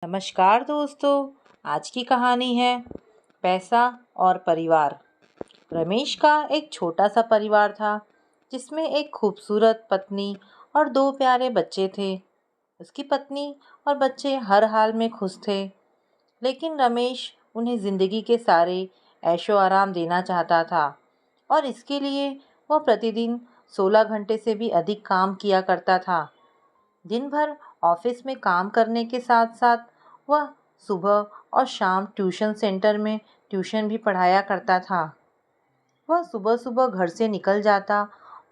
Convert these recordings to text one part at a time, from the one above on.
नमस्कार दोस्तों। आज की कहानी है पैसा और परिवार। रमेश का एक छोटा सा परिवार था जिसमें एक खूबसूरत पत्नी और दो प्यारे बच्चे थे। उसकी पत्नी और बच्चे हर हाल में खुश थे, लेकिन रमेश उन्हें ज़िंदगी के सारे ऐशो आराम देना चाहता था और इसके लिए वह प्रतिदिन 16 घंटे से भी अधिक काम किया करता था। दिन भर ऑफिस में काम करने के साथ साथ वह सुबह और शाम ट्यूशन सेंटर में ट्यूशन भी पढ़ाया करता था। वह सुबह सुबह घर से निकल जाता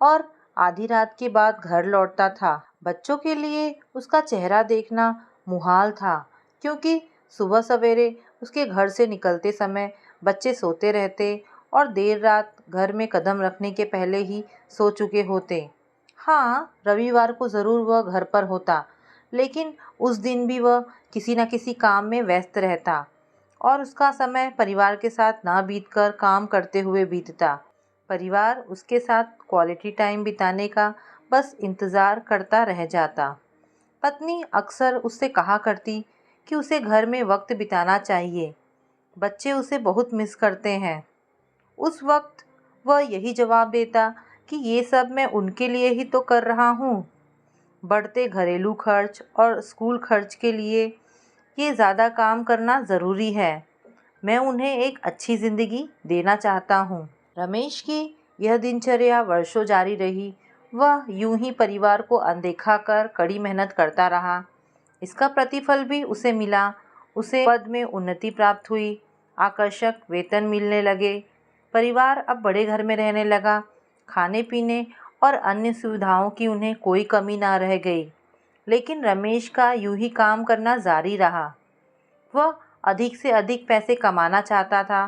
और आधी रात के बाद घर लौटता था। बच्चों के लिए उसका चेहरा देखना मुहाल था, क्योंकि सुबह सवेरे उसके घर से निकलते समय बच्चे सोते रहते और देर रात घर में कदम रखने के पहले ही सो चुके होते। हाँ, रविवार को ज़रूर वह घर पर होता, लेकिन उस दिन भी वह किसी न किसी काम में व्यस्त रहता और उसका समय परिवार के साथ ना बीतकर काम करते हुए बीतता। परिवार उसके साथ क्वालिटी टाइम बिताने का बस इंतज़ार करता रह जाता। पत्नी अक्सर उससे कहा करती कि उसे घर में वक्त बिताना चाहिए, बच्चे उसे बहुत मिस करते हैं। उस वक्त वह यही जवाब देता कि ये सब मैं उनके लिए ही तो कर रहा हूँ। बढ़ते घरेलू खर्च और स्कूल खर्च के लिए ये ज़्यादा काम करना ज़रूरी है। मैं उन्हें एक अच्छी ज़िंदगी देना चाहता हूँ। रमेश की यह दिनचर्या वर्षों जारी रही। वह यूं ही परिवार को अनदेखा कर कड़ी मेहनत करता रहा। इसका प्रतिफल भी उसे मिला। उसे पद में उन्नति प्राप्त हुई, आकर्षक वेतन मिलने लगे। परिवार अब बड़े घर में रहने लगा। खाने पीने और अन्य सुविधाओं की उन्हें कोई कमी ना रह गई। लेकिन रमेश का यूं ही काम करना जारी रहा। वह अधिक से अधिक पैसे कमाना चाहता था।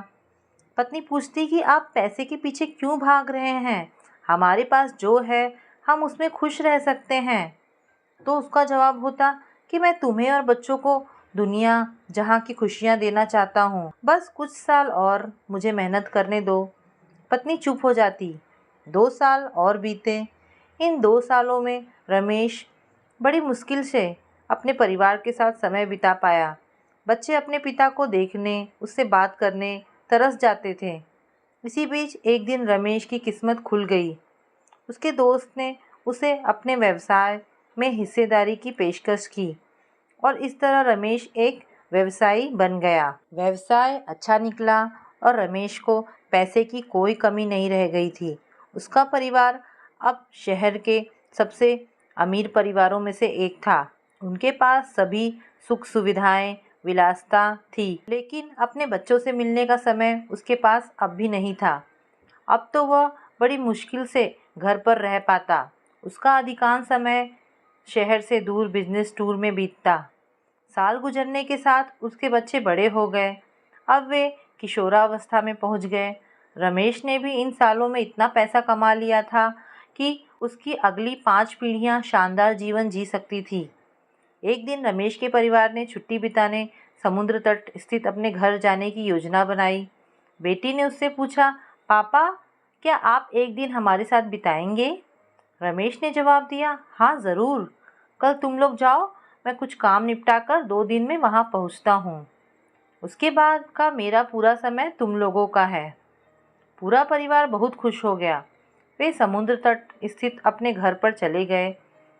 पत्नी पूछती कि आप पैसे के पीछे क्यों भाग रहे हैं? हमारे पास जो है हम उसमें खुश रह सकते हैं। तो उसका जवाब होता कि मैं तुम्हें और बच्चों को दुनिया जहाँ की खुशियाँ देना चाहता हूँ। बस कुछ साल और मुझे मेहनत करने दो। पत्नी चुप हो जाती। 2 साल और बीते। इन 2 सालों में रमेश बड़ी मुश्किल से अपने परिवार के साथ समय बिता पाया। बच्चे अपने पिता को देखने, उससे बात करने तरस जाते थे। इसी बीच एक दिन रमेश की किस्मत खुल गई। उसके दोस्त ने उसे अपने व्यवसाय में हिस्सेदारी की पेशकश की और इस तरह रमेश एक व्यवसायी बन गया। व्यवसाय अच्छा निकला और रमेश को पैसे की कोई कमी नहीं रह गई थी। उसका परिवार अब शहर के सबसे अमीर परिवारों में से एक था। उनके पास सभी सुख सुविधाएं, विलासिता थी, लेकिन अपने बच्चों से मिलने का समय उसके पास अब भी नहीं था। अब तो वह बड़ी मुश्किल से घर पर रह पाता। उसका अधिकांश समय शहर से दूर बिजनेस टूर में बीतता। साल गुजरने के साथ उसके बच्चे बड़े हो गए। अब वे किशोरावस्था में पहुंच गए। रमेश ने भी इन सालों में इतना पैसा कमा लिया था कि उसकी अगली 5 पीढ़ियां शानदार जीवन जी सकती थी। एक दिन रमेश के परिवार ने छुट्टी बिताने समुद्र तट स्थित अपने घर जाने की योजना बनाई। बेटी ने उससे पूछा, पापा, क्या आप एक दिन हमारे साथ बिताएंगे? रमेश ने जवाब दिया, हाँ ज़रूर। कल तुम लोग जाओ, मैं कुछ काम निपटाकर 2 दिन में वहाँ पहुँचता हूँ। उसके बाद का मेरा पूरा समय तुम लोगों का है। पूरा परिवार बहुत खुश हो गया। वे समुद्र तट स्थित अपने घर पर चले गए।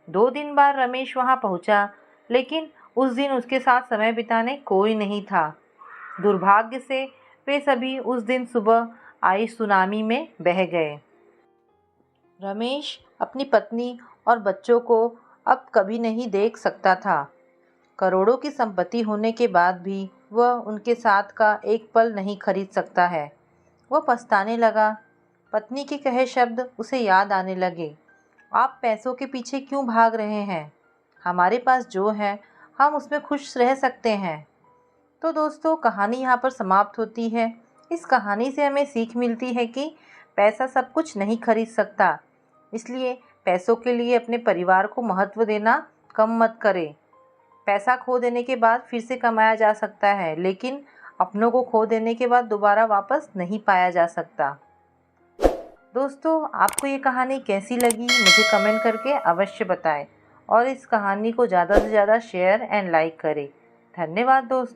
2 दिन बाद रमेश वहाँ पहुँचा, लेकिन उस दिन उसके साथ समय बिताने कोई नहीं था। दुर्भाग्य से वे सभी उस दिन सुबह आई सुनामी में बह गए। रमेश अपनी पत्नी और बच्चों को अब कभी नहीं देख सकता था। करोड़ों की संपत्ति होने के बाद भी वह उनके साथ का एक पल नहीं खरीद सकता है। वह पछताने लगा। पत्नी के कहे शब्द उसे याद आने लगे। आप पैसों के पीछे क्यों भाग रहे हैं? हमारे पास जो है हम उसमें खुश रह सकते हैं। तो दोस्तों, कहानी यहाँ पर समाप्त होती है। इस कहानी से हमें सीख मिलती है कि पैसा सब कुछ नहीं खरीद सकता, इसलिए पैसों के लिए अपने परिवार को महत्व देना कम मत करें। पैसा खो देने के बाद फिर से कमाया जा सकता है, लेकिन अपनों को खो देने के बाद दोबारा वापस नहीं पाया जा सकता। दोस्तों, आपको ये कहानी कैसी लगी मुझे कमेंट करके अवश्य बताएं और इस कहानी को ज़्यादा से ज़्यादा शेयर एंड लाइक करें। धन्यवाद दोस्तों।